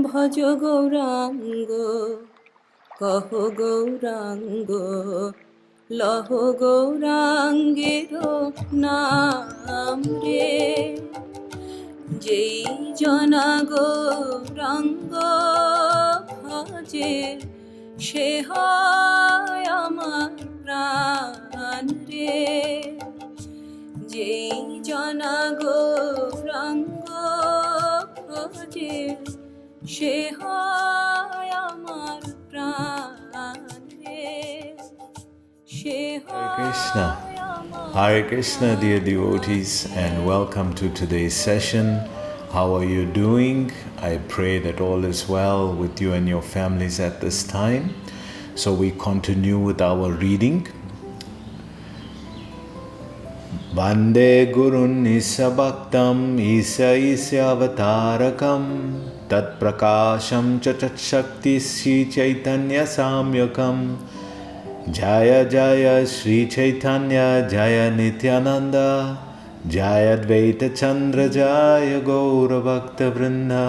ভজ গৌরাঙ্গ কহ গৌরাঙ্গ লহ গৌরাঙ্গের নাম রে। যেই জনা গৌরাঙ্গ ভজে সে হয় আমার প্রাণ রে। যেই জনা গৌরাঙ্গ ভজে সে হয় আমার প্রাণ রে। সে Krishna. Hare Krishna, dear devotees, and welcome to today's session. How are you doing? I pray that all is well with you and your families at this time. So we continue with our reading. Vande Gurun Isabhaktam Isa Avatarakam Tat Prakasham Chachat Shakti Sri Chaitanya Samyakam Jaya Jaya Sri Chaitanya Jaya Nityananda Jaya Advaita Chandra Jaya Gaura Bhakta Vrinda.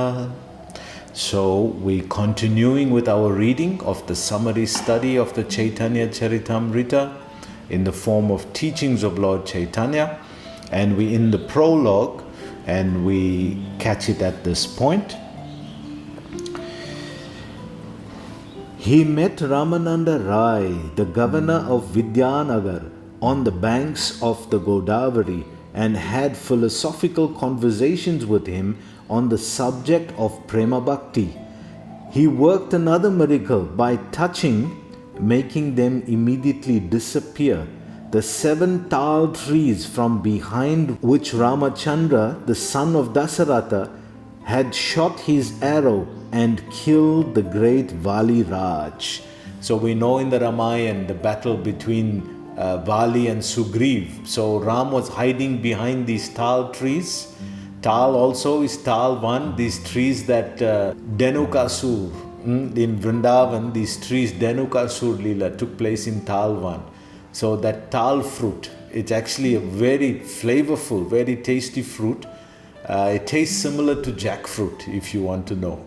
So we continuing with our reading of the summary study of the Chaitanya Charitamrita in the form of teachings of Lord Caitanya, and we in the prologue, and we catch it at this point. He met Ramananda Rai, the governor of Vidyanagar, on the banks of the Godavari and had philosophical conversations with him on the subject of Prema Bhakti. He worked another miracle by touching, making them immediately disappear, the 7 tal trees from behind which Ramachandra, the son of Dasaratha, had shot his arrow and killed the great Vali Raj. So we know in the Ramayana the battle between Vali and Sugriv. So Ram was hiding behind these tal trees. Tal also is tal 1, these trees that Dhenukasur, in Vrindavan, these trees, Dhenukasur Leela took place in tal 1. So that tal fruit, it's actually a very flavorful, very tasty fruit. It tastes similar to jackfruit, if you want to know.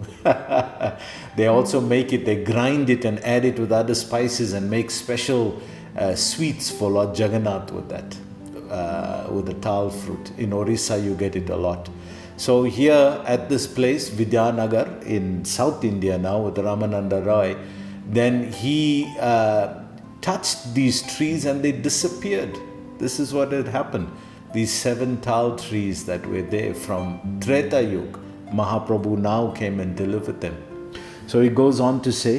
They also make it, they grind it and add it with other spices and make special sweets for Lord Jagannath with that, with the tal fruit. In Orissa, you get it a lot. So here at this place, Vidyanagar, in South India now, with Ramananda Roy, then he touched these trees and they disappeared. This is what had happened. These 7 tal trees that were there from Treta Yuga, Mahaprabhu now came and delivered them. So he goes on to say,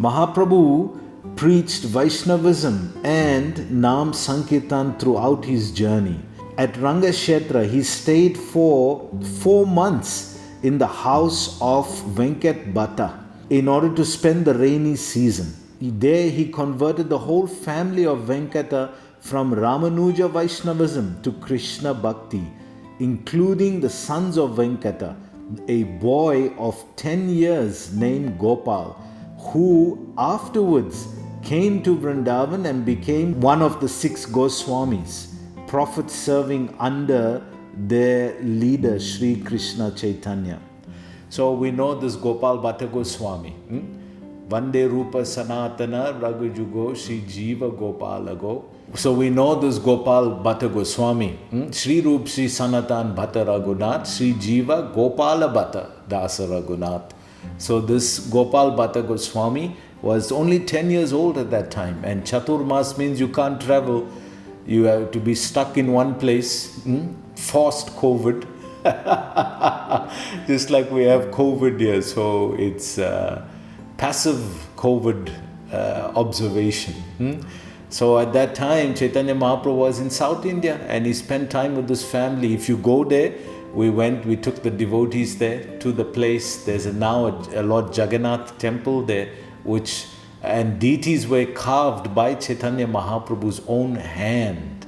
Mahaprabhu preached Vaishnavism and Nam Sankirtan throughout his journey. At Rangashetra, he stayed for 4 months in the house of Venkat Bhatta in order to spend the rainy season. There he converted the whole family of Venkata from Ramanuja Vaishnavism to Krishna Bhakti, including the sons of Venkata, a boy of 10 years named Gopal, who afterwards came to Vrindavan and became one of the 6 Goswamis, prophets serving under their leader Sri Krishna Chaitanya. So we know this Gopal Bhatta Goswami. Vande Rupa Sanatana Raghujugo Sri Jiva Gopalago. So we know this Gopal Bhatta Goswami. Sri Rup Sri Sanatan Bhatta Raghunath, Sri Jiva Gopala Bhatta Dasa Raghunath. So this Gopal Bhatta Goswami was only 10 years old at that time. And Chaturmas means you can't travel. You have to be stuck in one place. Forced COVID. Just like we have COVID here. So it's passive COVID observation. So at that time, Chaitanya Mahaprabhu was in South India and he spent time with his family. If you go there, we took the devotees there to the place. There's now a Lord Jagannath temple there, and deities were carved by Chaitanya Mahaprabhu's own hand.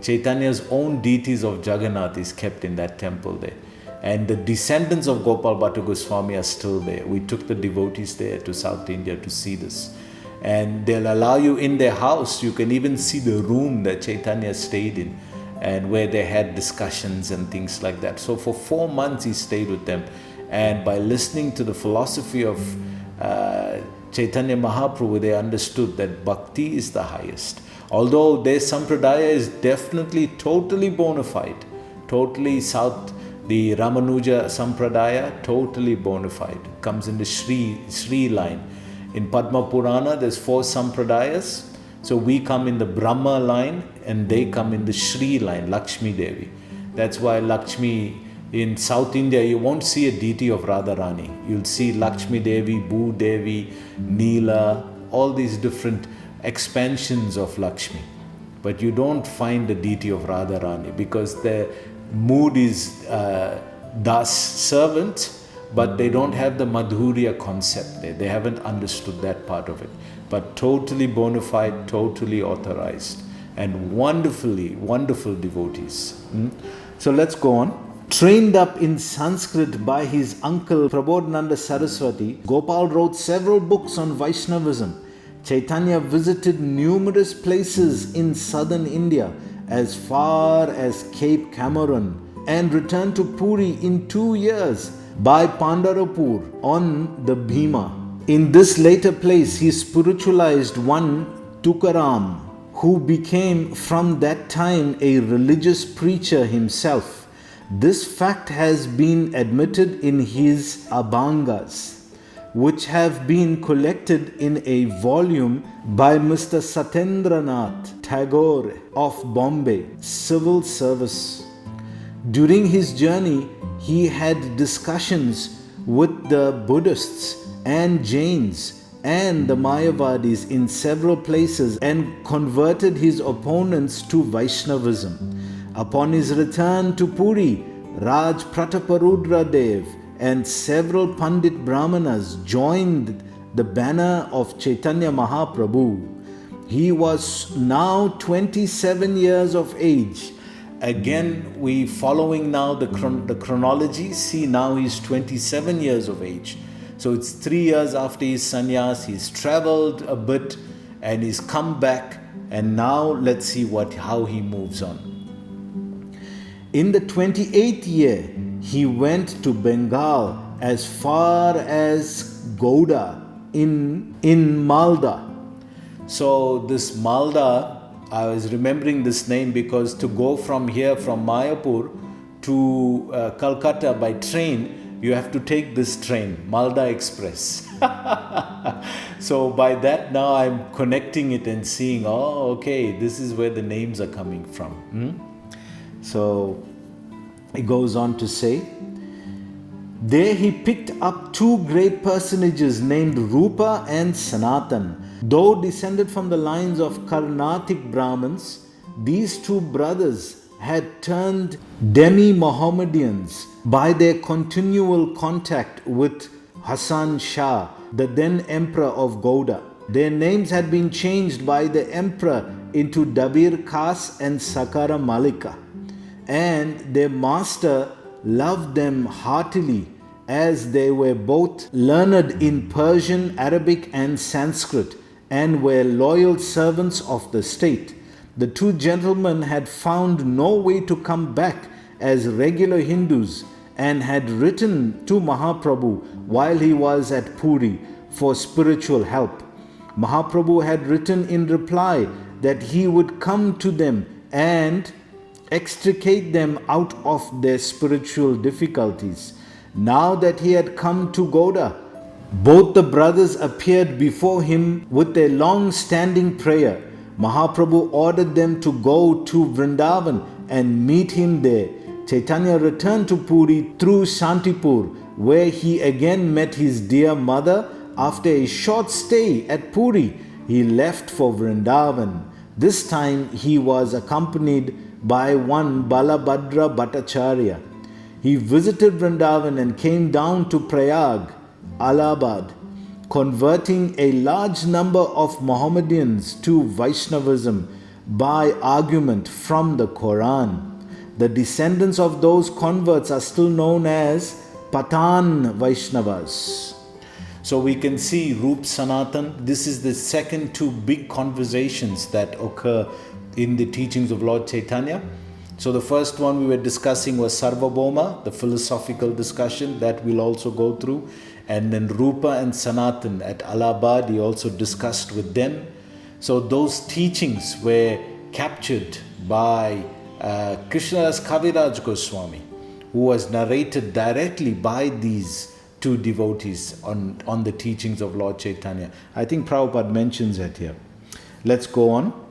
Chaitanya's own deities of Jagannath is kept in that temple there. And the descendants of Gopal Bhatta Goswami are still there. We took the devotees there to South India to see this. And they'll allow you in their house. You can even see the room that Chaitanya stayed in and where they had discussions and things like that. So for 4 months he stayed with them. And by listening to the philosophy of Chaitanya Mahaprabhu, they understood that bhakti is the highest. Although their sampradaya is definitely totally bona fide, totally south, the Ramanuja sampradaya, totally bona fide, comes in the Sri line. In Padma Purana, there's 4 sampradayas. So we come in the Brahma line and they come in the Sri line, Lakshmi Devi. That's why Lakshmi, in South India, you won't see a deity of Radharani. You'll see Lakshmi Devi, Bhu Devi, Neela, all these different expansions of Lakshmi. But you don't find the deity of Radharani because their mood is das, servant, but they don't have the Madhurya concept there. They haven't understood that part of it. But totally bona fide, totally authorized, and wonderfully, wonderful devotees. So let's go on. Trained up in Sanskrit by his uncle Prabodhananda Saraswati, Gopal wrote several books on Vaishnavism. Chaitanya visited numerous places in southern India as far as Cape Cameron and returned to Puri in 2 years by Pandarapur on the Bhima. In this later place, he spiritualized one Tukaram, who became from that time a religious preacher himself. This fact has been admitted in his Abhangas, which have been collected in a volume by Mr. Satendranath Tagore of Bombay Civil Service. During his journey, he had discussions with the Buddhists and Jains and the Mayavadis in several places and converted his opponents to Vaishnavism. Upon his return to Puri, Raj Prataparudra Dev and several Pandit Brahmanas joined the banner of Chaitanya Mahaprabhu. He was now 27 years of age. Again, we following now the chronology. See, now he's 27 years of age. So it's 3 years after his sannyas. He's traveled a bit and he's come back. And now let's see how he moves on. In the 28th year, he went to Bengal as far as Gouda in Malda. So this Malda, I was remembering this name because to go from here, from Mayapur to Calcutta by train, you have to take this train, Malda Express. So by that now I'm connecting it and seeing, oh, okay, this is where the names are coming from. So it goes on to say, there he picked up 2 great personages named Rupa and Sanatan. Though descended from the lines of Carnatic Brahmins, these 2 brothers had turned demi-Mohammedans by their continual contact with Hasan Shah, the then emperor of Gouda. Their names had been changed by the emperor into Dabir Khas and Sakara Malika, and their master loved them heartily as they were both learned in Persian, Arabic and Sanskrit and were loyal servants of the state. The 2 gentlemen had found no way to come back as regular Hindus and had written to Mahaprabhu while he was at Puri for spiritual help. Mahaprabhu had written in reply that he would come to them and extricate them out of their spiritual difficulties. Now that he had come to Gouda, both the brothers appeared before him with a long-standing prayer. Mahaprabhu ordered them to go to Vrindavan and meet him there. Chaitanya returned to Puri through Shantipur, where he again met his dear mother. After a short stay at Puri, he left for Vrindavan. This time he was accompanied by one Balabhadra Bhattacharya. He visited Vrindavan and came down to Prayag, Allahabad, converting a large number of Mohammedans to Vaishnavism by argument from the Quran. The descendants of those converts are still known as Pathan Vaishnavas. So we can see Rup Sanatan. This is the second 2 big conversations that occur in the teachings of Lord Caitanya. So the first one we were discussing was Sarvabhauma, the philosophical discussion that we'll also go through. And then Rupa and Sanatan at Allahabad, he also discussed with them. So those teachings were captured by Krishnadas Kaviraj Goswami, who was narrated directly by these two devotees on the teachings of Lord Caitanya. I think Prabhupada mentions that here. Let's go on.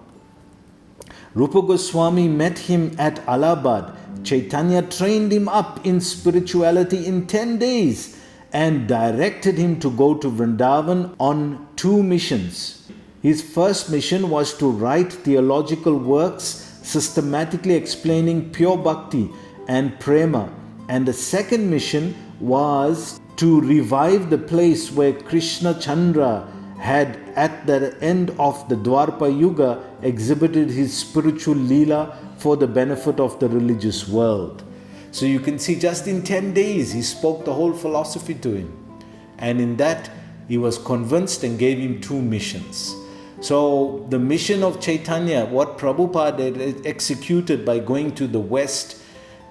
Rupa Goswami met him at Allahabad. Chaitanya trained him up in spirituality in 10 days and directed him to go to Vrindavan on 2 missions. His first mission was to write theological works systematically explaining pure bhakti and prema, and the second mission was to revive the place where Krishna Chandra had at the end of the Dwarpa Yuga exhibited his spiritual leela for the benefit of the religious world. So you can see just in 10 days he spoke the whole philosophy to him, and in that he was convinced and gave him 2 missions. So the mission of Chaitanya, what Prabhupada had executed by going to the West,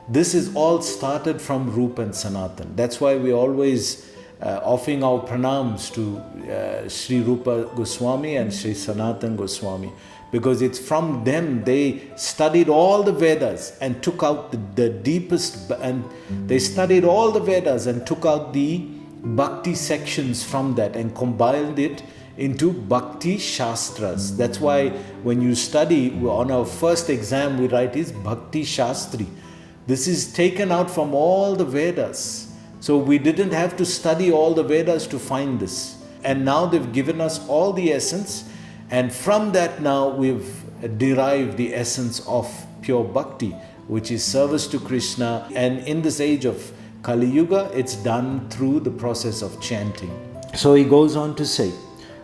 this is all started from Rupa and Sanatan. That's why we always offering our pranams to Sri Rupa Goswami and Sri Sanatan Goswami, because it's from them they studied all the Vedas and took out the deepest, and they studied all the Vedas and took out the bhakti sections from that and compiled it into Bhakti Shastras. That's why when you study, on our first exam we write is Bhakti Shastri. This is taken out from all the Vedas. So we didn't have to study all the Vedas to find this. And now they've given us all the essence, and from that now we've derived the essence of pure bhakti, which is service to Krishna. And in this age of Kali Yuga, it's done through the process of chanting. So he goes on to say,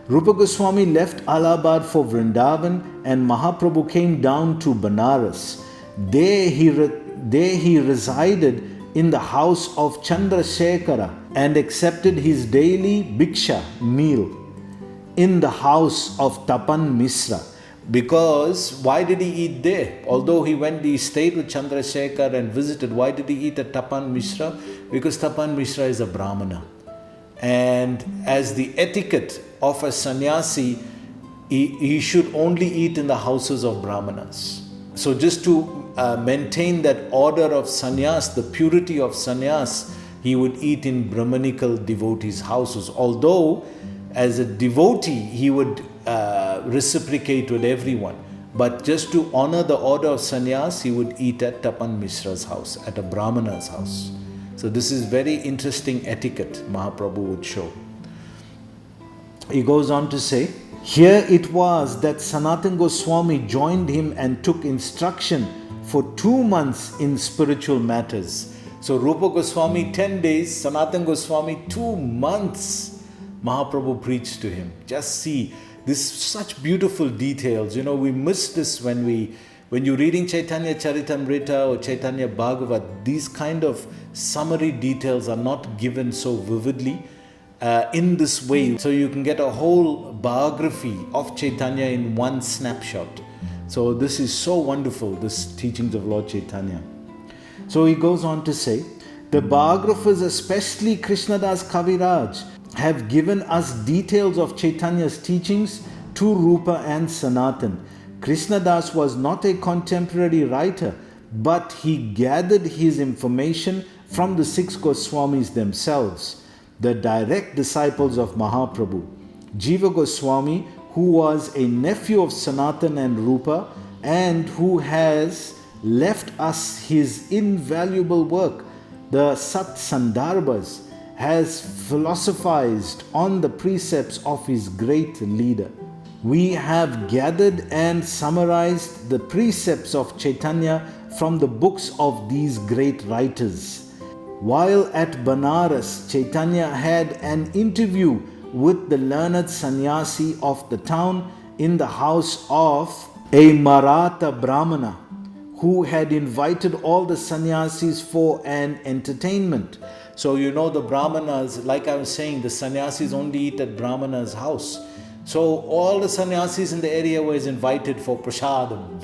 Rupa Goswami left Allahabad for Vrindavan, and Mahaprabhu came down to Banaras. There he resided in the house of Chandrasekhara and accepted his daily bhiksha meal in the house of Tapan Misra. Because why did he eat there? Although he stayed with Chandrasekhar and visited, why did he eat at Tapan Misra? Because Tapan Misra is a Brahmana. And as the etiquette of a sannyasi, he should only eat in the houses of Brahmanas. So just to maintain that order of sannyas, the purity of sannyas, he would eat in Brahmanical devotees' houses. Although as a devotee he would reciprocate with everyone, but just to honor the order of sannyas, he would eat at Tapan Misra's house, at a Brahmana's house. So this is very interesting etiquette Mahaprabhu would show. He goes on to say, here it was that Sanatan Goswami joined him and took instruction for 2 months in spiritual matters. So Rupa Goswami 10 days, Sanatan Goswami 2 months, Mahaprabhu preached to him. Just see, this such beautiful details. We miss this when you're reading Chaitanya Charitamrita or Chaitanya Bhagavat. These kind of summary details are not given so vividly in this way. So you can get a whole biography of Chaitanya in one snapshot. So this is so wonderful, this teachings of Lord Caitanya. So he goes on to say, the biographers, especially Krishnadas Kaviraj, have given us details of Chaitanya's teachings to Rupa and Sanatan. Krishnadas was not a contemporary writer, but he gathered his information from the 6 Goswamis themselves, the direct disciples of Mahaprabhu. Jiva Goswami, who was a nephew of Sanatan and Rupa, and who has left us his invaluable work, the Sat Sandarbhas, has philosophized on the precepts of his great leader. We have gathered and summarized the precepts of Chaitanya from the books of these great writers. While at Banaras, Chaitanya had an interview with the learned sannyasi of the town in the house of a Maratha Brahmana, who had invited all the sannyasis for an entertainment. So the Brahmanas, like I was saying, the sannyasis only eat at Brahmana's house. So all the sannyasis in the area was invited for prasadam.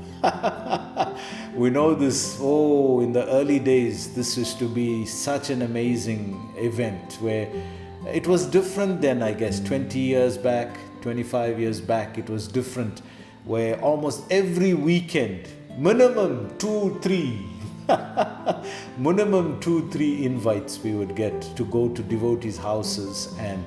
We know this, in the early days, this used to be such an amazing event where it was different then, I guess, 20 years back, 25 years back, it was different, where almost every weekend, minimum 2-3 minimum 2-3 invites we would get to go to devotees' houses and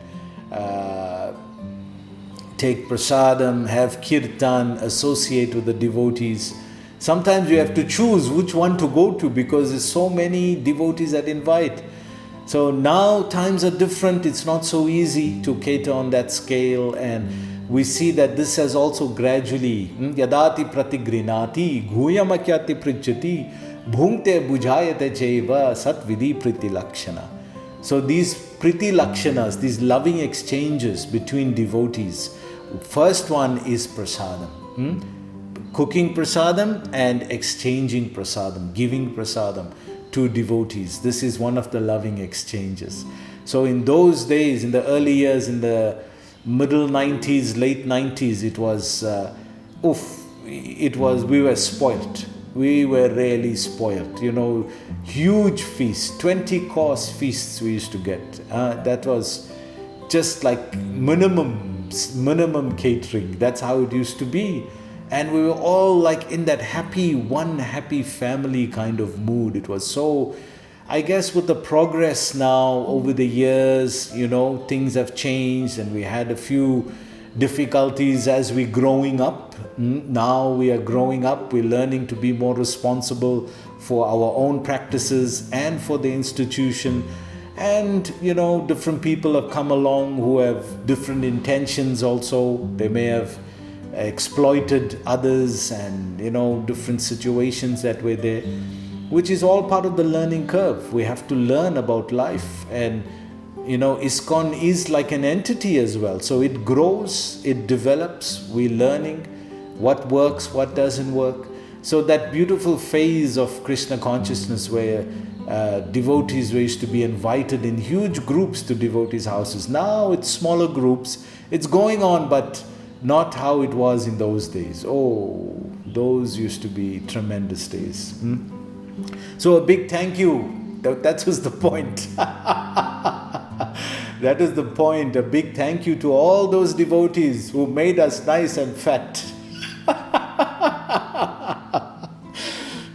take prasadam, have kirtan, associate with the devotees. Sometimes you have to choose which one to go to because there's so many devotees that invite. So now times are different. It's not so easy to cater on that scale, and we see that this has also gradually yadati pratigrinati ghuyamakyati prijati bhungte bujayate cheva satvidi priti lakshana. So these priti lakshanas, these loving exchanges between devotees, first one is prasadam. Cooking prasadam and exchanging prasadam, giving prasadam to devotees. This is one of the loving exchanges. So in those days, in the early years, in the middle 90s, late 90s, we were spoilt. We were really spoilt. Huge feasts, 20-course feasts we used to get. That was just like minimum catering. That's how it used to be. And we were all like in that one happy family kind of mood. It was so, I guess with the progress now over the years, things have changed and we had a few difficulties as we're growing up. Now we are growing up, we're learning to be more responsible for our own practices and for the institution. And, different people have come along who have different intentions also. They may have exploited others and, different situations that were there, which is all part of the learning curve. We have to learn about life, and, ISKCON is like an entity as well. So it grows, it develops, we're learning what works, what doesn't work. So that beautiful phase of Krishna consciousness where devotees used to be invited in huge groups to devotees' houses. Now it's smaller groups. It's going on, but not how it was in those days. Those used to be tremendous days. So a big thank you. That was the point. That is the point. A big thank you to all those devotees who made us nice and fat.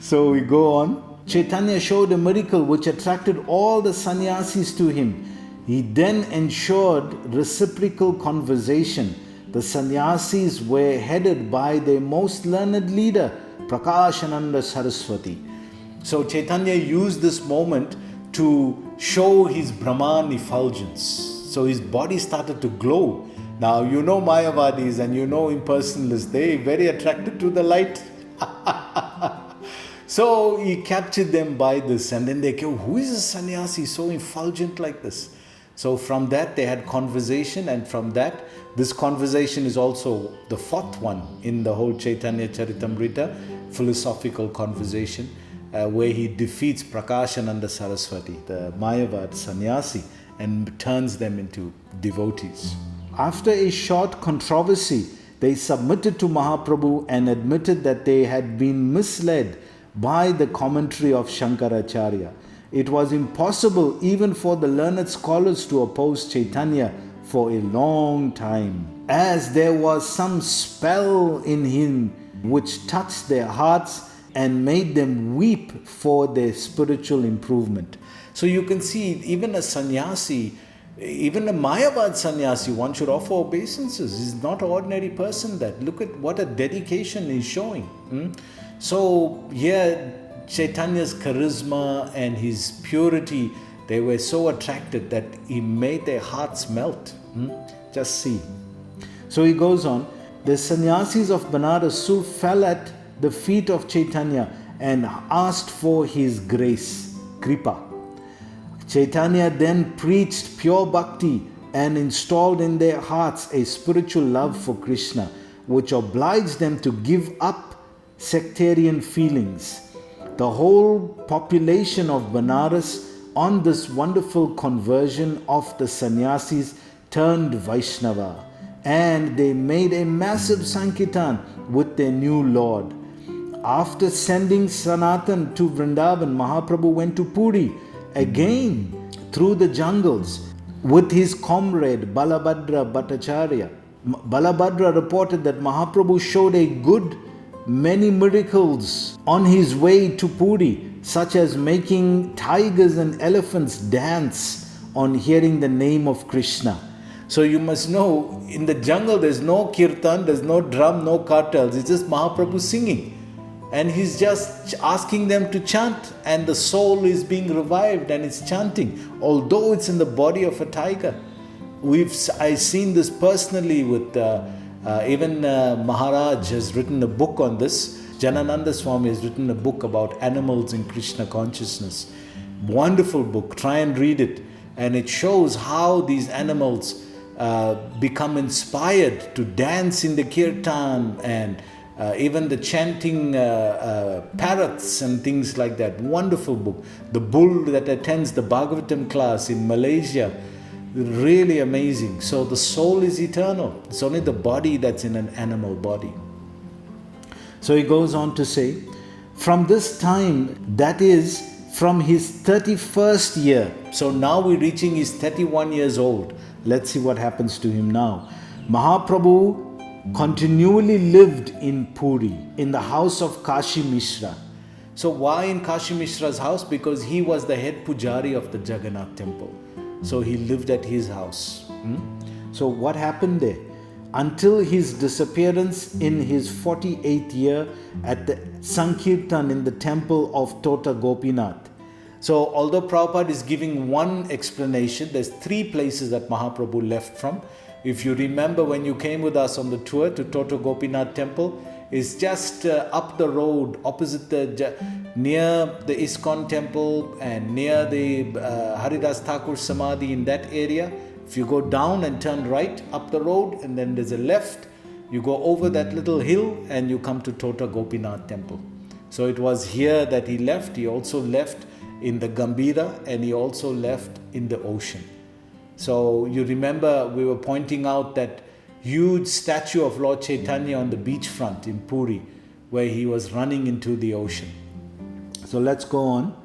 So we go on. Caitanya showed a miracle which attracted all the sannyasis to him. He then ensured reciprocal conversation. The sannyasis were headed by their most learned leader, Prakashananda Saraswati. So Caitanya used this moment to show his Brahman effulgence. So his body started to glow. Now Mayavadis and impersonalists, they are very attracted to the light. So he captured them by this, and then they came, who is a sannyasi so effulgent like this? So from that they had conversation, and from that, this conversation is also the fourth one in the whole Chaitanya Charitamrita, philosophical conversation, where he defeats Prakashananda Saraswati, the Mayavad sannyasi, and turns them into devotees. After a short controversy, they submitted to Mahaprabhu and admitted that they had been misled by the commentary of Shankaracharya. It was impossible even for the learned scholars to oppose Caitanya for a long time, as there was some spell in him which touched their hearts and made them weep for their spiritual improvement. So you can see, even a sannyasi, even a Mayavad sannyasi, one should offer obeisances. He's not an ordinary person. That look at what a dedication he's showing. So here, Chaitanya's charisma and his purity, they were so attracted that he made their hearts melt. Just see. So he goes on. The sannyasis of Banaras fell at the feet of Caitanya and asked for his grace, Kripa. Caitanya then preached pure bhakti and installed in their hearts a spiritual love for Krishna, which obliged them to give up sectarian feelings. The whole population of Banaras, on this wonderful conversion of the sannyasis, turned Vaishnava, and they made a massive sankirtan with their new Lord. After sending Sanatan to Vrindavan, Mahaprabhu went to Puri again through the jungles with his comrade Balabhadra Bhattacharya. Balabhadra reported that Mahaprabhu showed a good many miracles on his way to Puri, such as making tigers and elephants dance on hearing the name of Krishna. So you must know, in the jungle there's no kirtan, there's no drum, no cartels, it's just Mahaprabhu singing. And he's just asking them to chant, and the soul is being revived and it's chanting, although it's in the body of a tiger. I've seen this personally with even Maharaj has written a book on this. Janananda Swami has written a book about animals in Krishna consciousness. Wonderful book, try and read it. And it shows how these animals become inspired to dance in the kirtan and even the chanting parrots and things like that. Wonderful book. The bull that attends the Bhagavatam class in Malaysia, really amazing. So the soul is eternal. It's only the body that's in an animal body. So he goes on to say, from this time, that is from his 31st year. So now we're reaching his 31 years old. Let's see what happens to him now. Mahaprabhu continually lived in Puri, in the house of Kashi Mishra. So why in Kashi Mishra's house? Because he was the head pujari of the Jagannath temple. So he lived at his house. So what happened there? Until his disappearance in his 48th year at the Sankirtan in the temple of Tota Gopinath. So although Prabhupada is giving one explanation, there's three places that Mahaprabhu left from. If you remember when you came with us on the tour to Tota Gopinath temple, it's just up the road, opposite near the ISKCON temple and near the Haridas Thakur Samadhi in that area. If you go down and turn right up the road and then there's a left, you go over that little hill and you come to Tota Gopinath temple. So it was here that he left. He also left in the Gambhira and he also left in the ocean. So you remember we were pointing out that huge statue of Lord Caitanya on the beachfront in Puri where he was running into the ocean. So let's go on.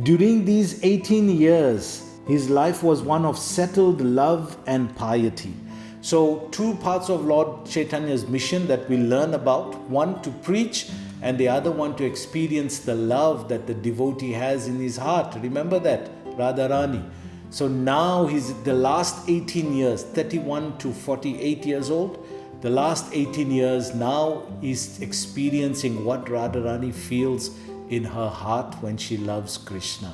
During these 18 years, his life was one of settled love and piety. So two parts of Lord Caitanya's mission that we learn about. One to preach and the other one to experience the love that the devotee has in his heart. Remember that, Radharani. So now he's the last 18 years, 31 to 48 years old. The last 18 years now he's experiencing what Radharani feels in her heart when she loves Krishna.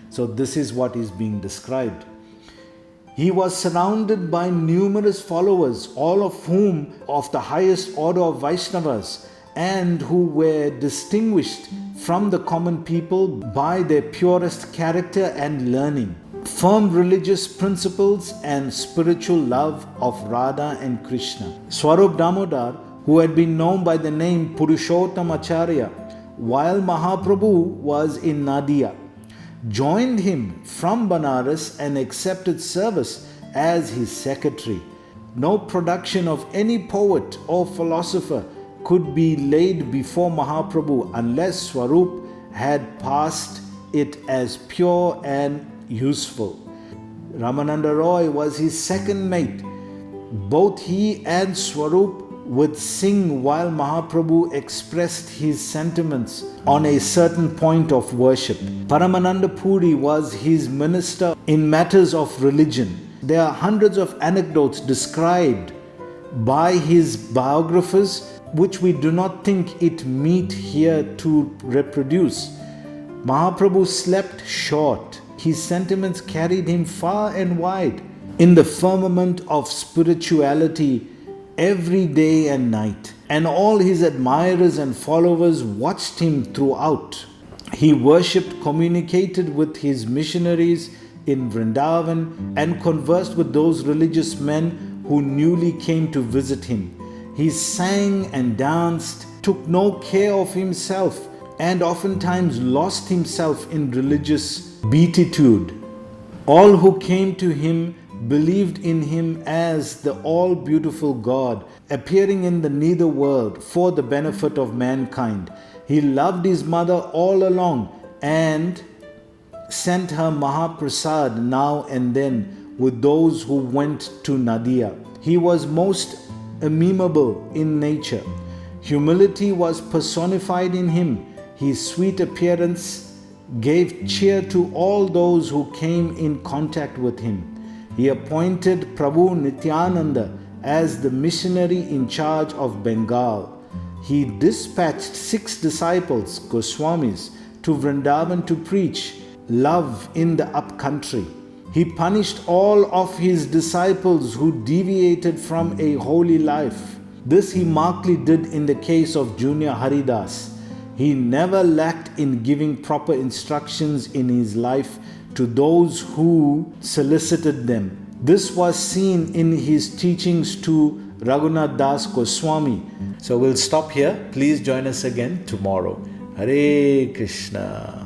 So this is what is being described. He was surrounded by numerous followers, all of whom of the highest order of Vaishnavas and who were distinguished from the common people by their purest character and learning, firm religious principles and spiritual love of Radha and Krishna. Swarup Damodar, who had been known by the name Purushottam Acharya while Mahaprabhu was in Nadia, joined him from Banaras and accepted service as his secretary. No production of any poet or philosopher could be laid before Mahaprabhu unless Swarup had passed it as pure and useful. Ramananda Roy was his second mate. Both he and Swarup would sing while Mahaprabhu expressed his sentiments on a certain point of worship. Paramananda Puri was his minister in matters of religion. There are hundreds of anecdotes described by his biographers which we do not think it meet here to reproduce. Mahaprabhu slept short. His sentiments carried him far and wide in the firmament of spirituality every day and night, and all his admirers and followers watched him throughout. He worshipped, communicated with his missionaries in Vrindavan, and conversed with those religious men who newly came to visit him. He sang and danced, took no care of himself, and oftentimes lost himself in religious beatitude. All who came to him believed in him as the all-beautiful God, appearing in the nether world for the benefit of mankind. He loved his mother all along and sent her Mahaprasad now and then with those who went to Nadia. He was most amiable in nature. Humility was personified in him. His sweet appearance gave cheer to all those who came in contact with him. He appointed Prabhu Nityananda as the missionary in charge of Bengal. He dispatched 6 disciples, Goswamis, to Vrindavan to preach love in the upcountry. He punished all of his disciples who deviated from a holy life. This he markedly did in the case of Junior Haridas. He never lacked in giving proper instructions in his life to those who solicited them. This was seen in his teachings to Raghunath Das Goswami. So we'll stop here. Please join us again tomorrow. Hare Krishna.